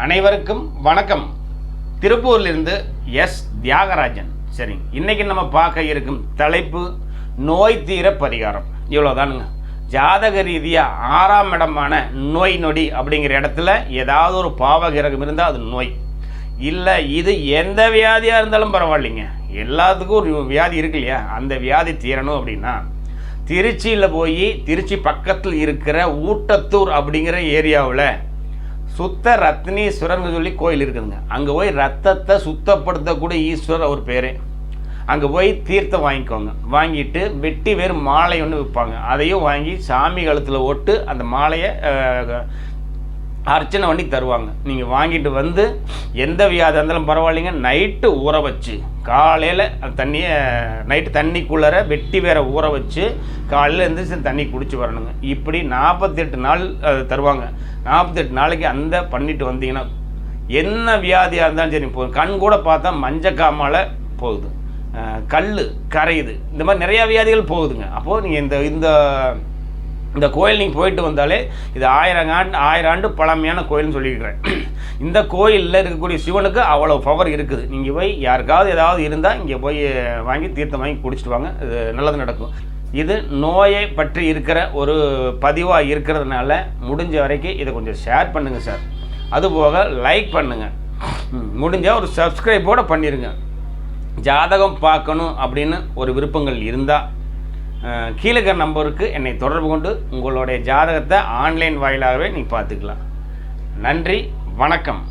அனைவருக்கும் வணக்கம். திருப்பூரிலிருந்து எஸ் தியாகராஜன். சரி, இன்னைக்கு நம்ம பார்க்க இருக்கும் தலைப்பு நோய் தீர பரிகாரம். இவ்வளோதானுங்க. ஜாதக ரீதியாக 6ஆம் இடமான நோய் நொடி அப்படிங்கிற இடத்துல ஏதாவது ஒரு பாவகிரகம் இருந்தால் அது நோய் இல்லை. இது எந்த வியாதியாக இருந்தாலும் பரவாயில்லைங்க. எல்லாத்துக்கும் ஒரு வியாதி இருக்கு இல்லையா? அந்த வியாதி தீரணும் அப்படின்னா திருச்சியில் போய் திருச்சி பக்கத்தில் இருக்கிற ஊட்டத்தூர் அப்படிங்கிற ஏரியாவில் சுத்த ரத்னீஸ்வரர்னு சொல்லி கோயில் இருக்குதுங்க. அங்கே போய் ரத்தத்தை சுத்தப்படுத்தக்கூடிய ஈஸ்வரர் அவர் பேர். அங்கே போய் தீர்த்தம் வாங்கிக்கோங்க. வாங்கிட்டு வெட்டி வேறு மாலை ஒன்று விற்பாங்க. அதையும் வாங்கி சாமி கழுத்தில் ஓட்டு அந்த மாலையை அர்ச்சனை பண்ணி தருவாங்க. நீங்கள் வாங்கிட்டு வந்து எந்த வியாதி இருந்தாலும் பரவாயில்லைங்க, நைட்டு ஊற வச்சு காலையில் தண்ணியை நைட்டு தண்ணிக்குள்ளே வெட்டி வேற ஊற வச்சு காலையில் எழுந்திரிச்சு தண்ணி குடிச்சு வரணுங்க. இப்படி 48 நாள் தருவாங்க. 48 நாளைக்கு அந்த பண்ணிட்டு வந்தீங்கன்னா என்ன வியாதியாக இருந்தாலும் சரி போதும். கண் கூட பார்த்தா மஞ்சக்காமால் போகுது, கல் கரையுது, இந்த மாதிரி நிறையா வியாதிகள் போகுதுங்க. அப்போது நீங்கள் இந்த இந்த கோயில் நீங்கள் போயிட்டு வந்தாலே இது 1000 ஆண்டு பழமையான கோயில்னு சொல்லியிருக்கிறேன். இந்த கோயிலில் இருக்கக்கூடிய சிவனுக்கு அவ்வளோ பவர் இருக்குது. நீங்கள் போய் யாருக்காவது ஏதாவது இருந்தால் இங்கே போய் வாங்கி தீர்த்தம் வாங்கி குடிச்சிட்டு வாங்க, இது நல்லது நடக்கும். இது நோயை பற்றி இருக்கிற ஒரு பதிவாக இருக்கிறதுனால முடிஞ்ச வரைக்கும் இதை கொஞ்சம் ஷேர் பண்ணுங்கள் சார். அதுபோக லைக் பண்ணுங்கள், முடிஞ்சால் ஒரு சப்ஸ்கிரைபோடு பண்ணிடுங்க. ஜாதகம் பார்க்கணும் அப்படின்னு ஒரு விருப்பங்கள் இருந்தால் கீழே இருக்கிற நம்பருக்கு என்னை தொடர்பு கொண்டு உங்களுடைய ஜாதகத்தை ஆன்லைன் வாயிலாகவே நீங்கள் பார்த்துக்கலாம். நன்றி, வணக்கம்.